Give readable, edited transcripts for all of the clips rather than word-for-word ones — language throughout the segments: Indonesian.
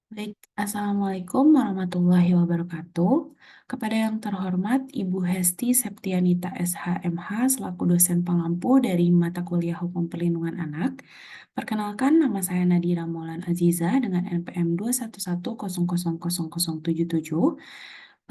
Baik, Assalamualaikum warahmatullahi wabarakatuh. Kepada yang terhormat Ibu Hesti Septianita SHMH selaku dosen pengampu dari mata kuliah Hukum Perlindungan Anak. Perkenalkan, nama saya Nadira Maulan Aziza dengan NPM 211000077.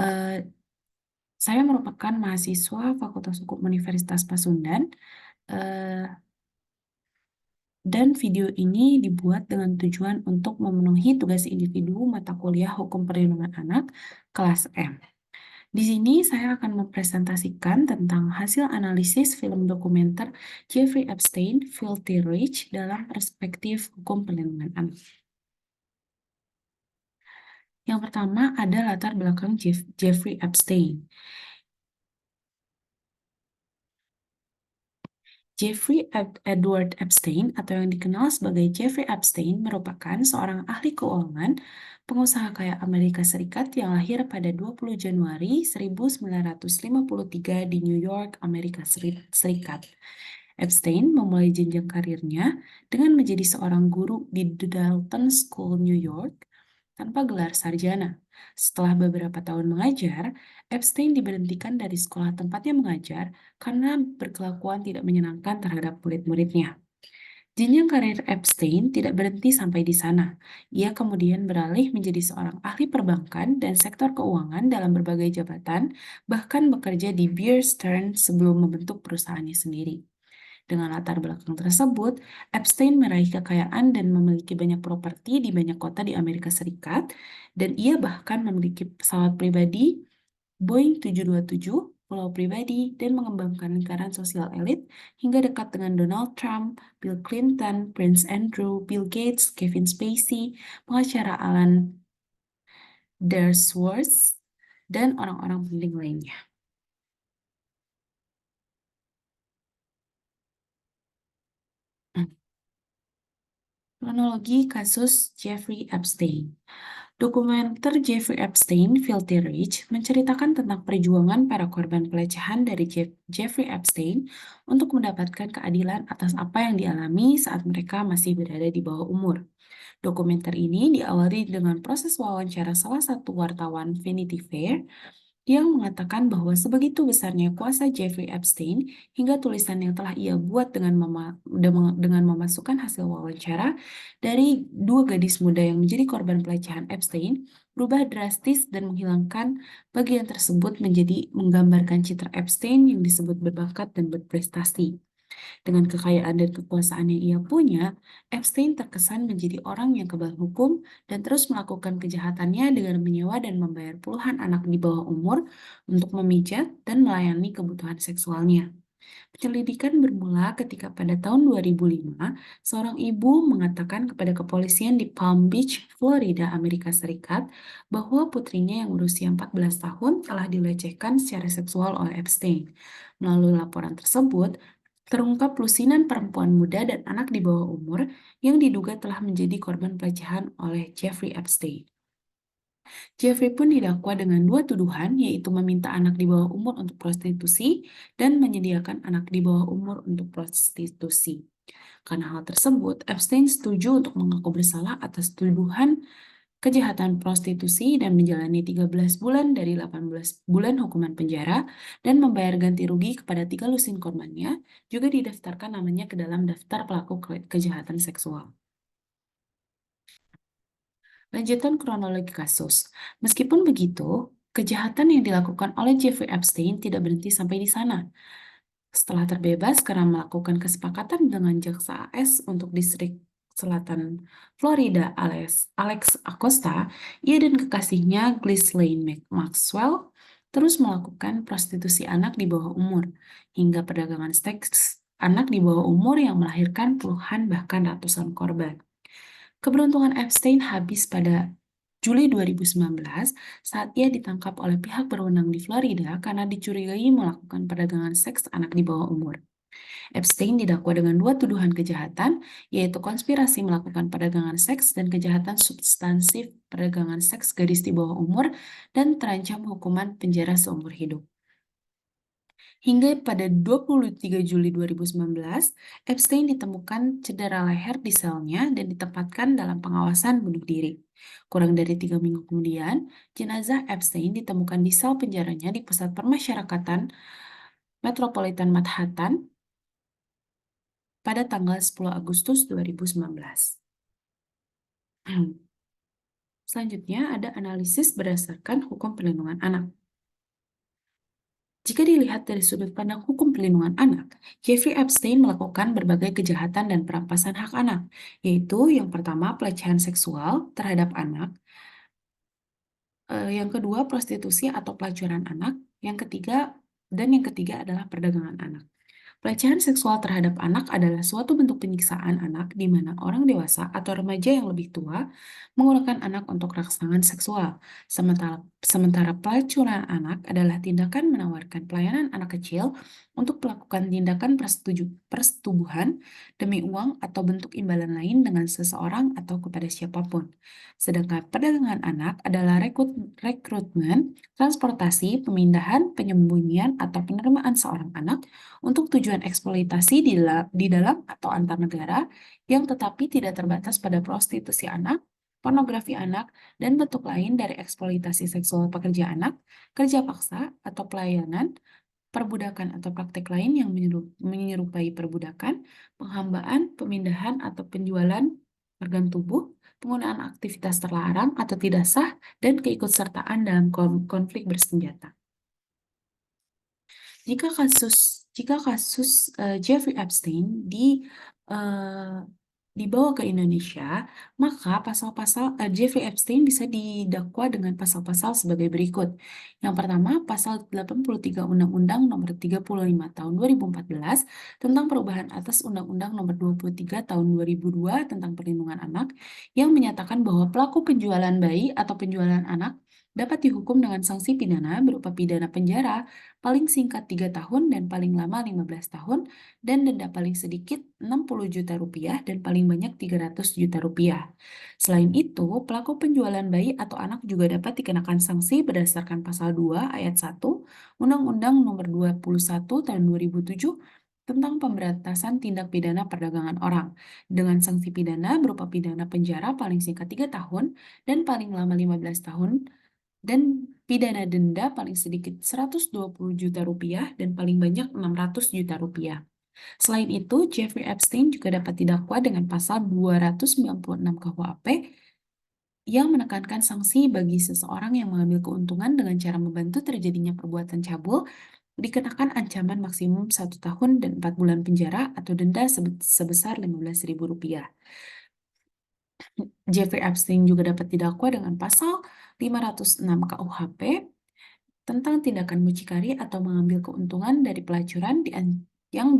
Eh, saya merupakan mahasiswa Fakultas Hukum Universitas Pasundan. Eh, Dan video ini dibuat dengan tujuan untuk memenuhi tugas individu mata kuliah Hukum Perlindungan Anak kelas M. Di sini saya akan mempresentasikan tentang hasil analisis film dokumenter Jeffrey Epstein, Filthy Rich dalam perspektif hukum perlindungan anak. Yang pertama ada latar belakang Jeffrey Epstein. Jeffrey Edward Epstein atau yang dikenal sebagai Jeffrey Epstein merupakan seorang ahli keuangan, pengusaha kaya Amerika Serikat yang lahir pada 20 Januari 1953 di New York, Amerika Serikat. Epstein memulai jenjang karirnya dengan menjadi seorang guru di The Dalton School, New York, tanpa gelar sarjana. Setelah beberapa tahun mengajar, Epstein diberhentikan dari sekolah tempatnya mengajar karena berkelakuan tidak menyenangkan terhadap murid-muridnya. Jenjang karir Epstein tidak berhenti sampai di sana. Ia kemudian beralih menjadi seorang ahli perbankan dan sektor keuangan dalam berbagai jabatan, bahkan bekerja di Bear Stearns sebelum membentuk perusahaannya sendiri. Dengan latar belakang tersebut, Epstein meraih kekayaan dan memiliki banyak properti di banyak kota di Amerika Serikat, dan ia bahkan memiliki pesawat pribadi Boeing 727, pulau pribadi, dan mengembangkan lingkaran sosial elit hingga dekat dengan Donald Trump, Bill Clinton, Prince Andrew, Bill Gates, Kevin Spacey, pengacara Alan Dershowitz, dan orang-orang penting lainnya. Kronologi kasus Jeffrey Epstein. Dokumenter Jeffrey Epstein, Filthy Rich, menceritakan tentang perjuangan para korban pelecehan dari Jeffrey Epstein untuk mendapatkan keadilan atas apa yang dialami saat mereka masih berada di bawah umur. Dokumenter ini diawali dengan proses wawancara salah satu wartawan Vanity Fair yang mengatakan bahwa sebegitu besarnya kuasa Jeffrey Epstein hingga tulisan yang telah ia buat dengan memasukkan hasil wawancara dari dua gadis muda yang menjadi korban pelecehan Epstein berubah drastis dan menghilangkan bagian tersebut menjadi menggambarkan citra Epstein yang disebut berbakat dan berprestasi. Dengan kekayaan dan kekuasaan yang ia punya, Epstein terkesan menjadi orang yang kebal hukum dan terus melakukan kejahatannya dengan menyewa dan membayar puluhan anak di bawah umur untuk memijat dan melayani kebutuhan seksualnya. Penyelidikan bermula ketika pada tahun 2005, seorang ibu mengatakan kepada kepolisian di Palm Beach, Florida, Amerika Serikat, bahwa putrinya yang berusia 14 tahun telah dilecehkan secara seksual oleh Epstein. Melalui laporan tersebut, terungkap lusinan perempuan muda dan anak di bawah umur yang diduga telah menjadi korban pelecehan oleh Jeffrey Epstein. Jeffrey pun didakwa dengan dua tuduhan, yaitu meminta anak di bawah umur untuk prostitusi dan menyediakan anak di bawah umur untuk prostitusi. Karena hal tersebut, Epstein setuju untuk mengaku bersalah atas tuduhan kejahatan prostitusi dan menjalani 13 bulan dari 18 bulan hukuman penjara dan membayar ganti rugi kepada 3 lusin korbannya, juga didaftarkan namanya ke dalam daftar pelaku kejahatan seksual. Lanjutan kronologi kasus. Meskipun begitu, kejahatan yang dilakukan oleh Jeffrey Epstein tidak berhenti sampai di sana. Setelah terbebas karena melakukan kesepakatan dengan jaksa AS untuk distrik selatan Florida, Alex Acosta, ia dan kekasihnya Ghislaine Maxwell terus melakukan prostitusi anak di bawah umur, hingga perdagangan seks anak di bawah umur yang melahirkan puluhan bahkan ratusan korban. Keberuntungan Epstein habis pada Juli 2019 saat ia ditangkap oleh pihak berwenang di Florida karena dicurigai melakukan perdagangan seks anak di bawah umur. Epstein didakwa dengan dua tuduhan kejahatan, yaitu konspirasi melakukan perdagangan seks dan kejahatan substansif perdagangan seks gadis di bawah umur dan terancam hukuman penjara seumur hidup. Hingga pada 23 Juli 2019, Epstein ditemukan cedera leher di selnya dan ditempatkan dalam pengawasan bunuh diri. Kurang dari 3 minggu kemudian, jenazah Epstein ditemukan di sel penjaranya di Pusat Permasyarakatan Metropolitan Manhattan pada tanggal 10 Agustus 2019. Selanjutnya ada analisis berdasarkan hukum perlindungan anak. Jika dilihat dari sudut pandang hukum perlindungan anak, Jeffrey Epstein melakukan berbagai kejahatan dan perampasan hak anak, yaitu yang pertama pelecehan seksual terhadap anak, yang kedua prostitusi atau pelacuran anak, yang ketiga adalah perdagangan anak. Pelecehan seksual terhadap anak adalah suatu bentuk penyiksaan anak di mana orang dewasa atau remaja yang lebih tua menggunakan anak untuk rangsangan seksual. Sementara pelacuran anak adalah tindakan menawarkan pelayanan anak kecil untuk melakukan tindakan persetubuhan demi uang atau bentuk imbalan lain dengan seseorang atau kepada siapapun. Sedangkan perdagangan anak adalah rekrutmen, transportasi, pemindahan, penyembunyian, atau penerimaan seorang anak untuk tujuan eksploitasi di dalam atau antar negara yang tetapi tidak terbatas pada prostitusi anak, pornografi anak, dan bentuk lain dari eksploitasi seksual pekerja anak, kerja paksa, atau pelayanan, perbudakan atau praktek lain yang menyerupai perbudakan, penghambaan, pemindahan atau penjualan organ tubuh, penggunaan aktivitas terlarang atau tidak sah, dan keikutsertaan dalam konflik bersenjata. Jika kasus Jeffrey Epstein eh, dibawa ke Indonesia, maka Jeffrey Epstein bisa didakwa dengan pasal-pasal sebagai berikut. Yang pertama, pasal 83 Undang-Undang Nomor 35 Tahun 2014 tentang perubahan atas Undang-Undang Nomor 23 Tahun 2002 tentang perlindungan anak yang menyatakan bahwa pelaku penjualan bayi atau penjualan anak dapat dihukum dengan sanksi pidana berupa pidana penjara paling singkat 3 tahun dan paling lama 15 tahun, dan denda paling sedikit 60 juta rupiah dan paling banyak 300 juta rupiah. Selain itu, pelaku penjualan bayi atau anak juga dapat dikenakan sanksi berdasarkan pasal 2 ayat 1 Undang-Undang Nomor 21 Tahun 2007 tentang pemberantasan tindak pidana perdagangan orang, dengan sanksi pidana berupa pidana penjara paling singkat 3 tahun dan paling lama 15 tahun, dan pidana denda paling sedikit 120 juta rupiah dan paling banyak 600 juta rupiah. Selain itu, Jeffrey Epstein juga dapat didakwa dengan pasal 296 KUHP yang menekankan sanksi bagi seseorang yang mengambil keuntungan dengan cara membantu terjadinya perbuatan cabul dikenakan ancaman maksimum 1 tahun dan 4 bulan penjara atau denda sebesar 15.000 rupiah. Jeffrey Epstein juga dapat didakwa dengan pasal 506 KUHP tentang tindakan mucikari atau mengambil keuntungan dari pelacuran yang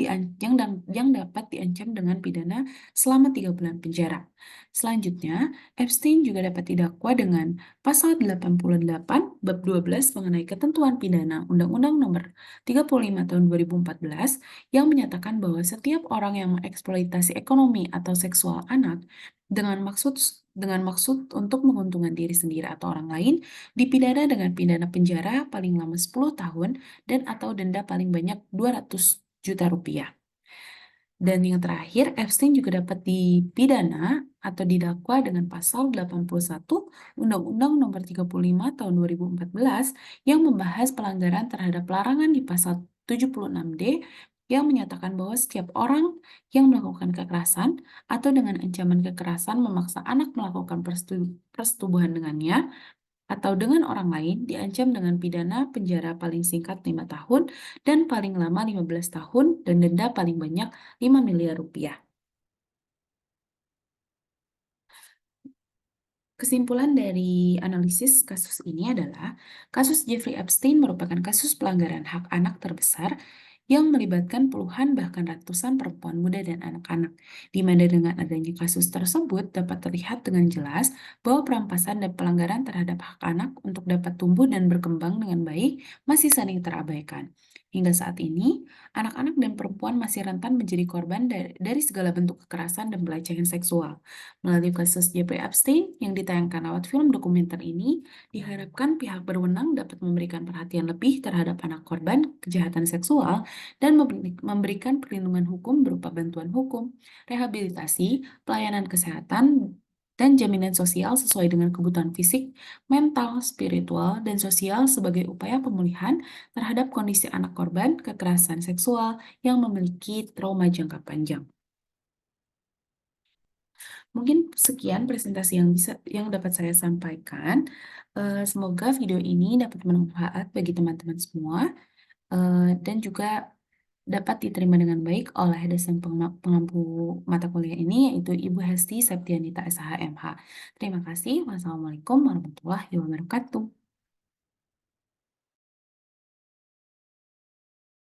dapat diancam dengan pidana selama 3 bulan penjara. Selanjutnya, Epstein juga dapat didakwa dengan pasal 88 bab 12 mengenai ketentuan pidana Undang-Undang Nomor 35 Tahun 2014 yang menyatakan bahwa setiap orang yang mengeksploitasi ekonomi atau seksual anak dengan maksud untuk menguntungkan diri sendiri atau orang lain dipidana dengan pidana penjara paling lama 10 tahun dan atau denda paling banyak 200 juta rupiah. Dan yang terakhir, Epstein juga dapat dipidana atau didakwa dengan pasal 81 Undang-Undang Nomor 35 Tahun 2014 yang membahas pelanggaran terhadap larangan di pasal 76D yang menyatakan bahwa setiap orang yang melakukan kekerasan atau dengan ancaman kekerasan memaksa anak melakukan persetubuhan dengannya atau dengan orang lain diancam dengan pidana penjara paling singkat 5 tahun dan paling lama 15 tahun dan denda paling banyak 5 miliar rupiah. Kesimpulan dari analisis kasus ini adalah kasus Jeffrey Epstein merupakan kasus pelanggaran hak anak terbesar yang melibatkan puluhan bahkan ratusan perempuan muda dan anak-anak, di mana dengan adanya kasus tersebut dapat terlihat dengan jelas bahwa perampasan dan pelanggaran terhadap hak anak untuk dapat tumbuh dan berkembang dengan baik masih sering terabaikan. Hingga saat ini, anak-anak dan perempuan masih rentan menjadi korban dari segala bentuk kekerasan dan pelecehan seksual. Melalui kasus Jeffrey Epstein yang ditayangkan lewat film dokumenter ini, diharapkan pihak berwenang dapat memberikan perhatian lebih terhadap anak korban kejahatan seksual dan memberikan perlindungan hukum berupa bantuan hukum, rehabilitasi, pelayanan kesehatan, dan jaminan sosial sesuai dengan kebutuhan fisik, mental, spiritual, dan sosial sebagai upaya pemulihan terhadap kondisi anak korban kekerasan seksual yang memiliki trauma jangka panjang. Mungkin sekian presentasi yang dapat saya sampaikan. Semoga video ini dapat bermanfaat bagi teman-teman semua, dan juga dapat diterima dengan baik oleh dosen pengampu mata kuliah ini, yaitu Ibu Hesti Septianita SH, MH. Terima kasih. Wassalamualaikum warahmatullahi wabarakatuh.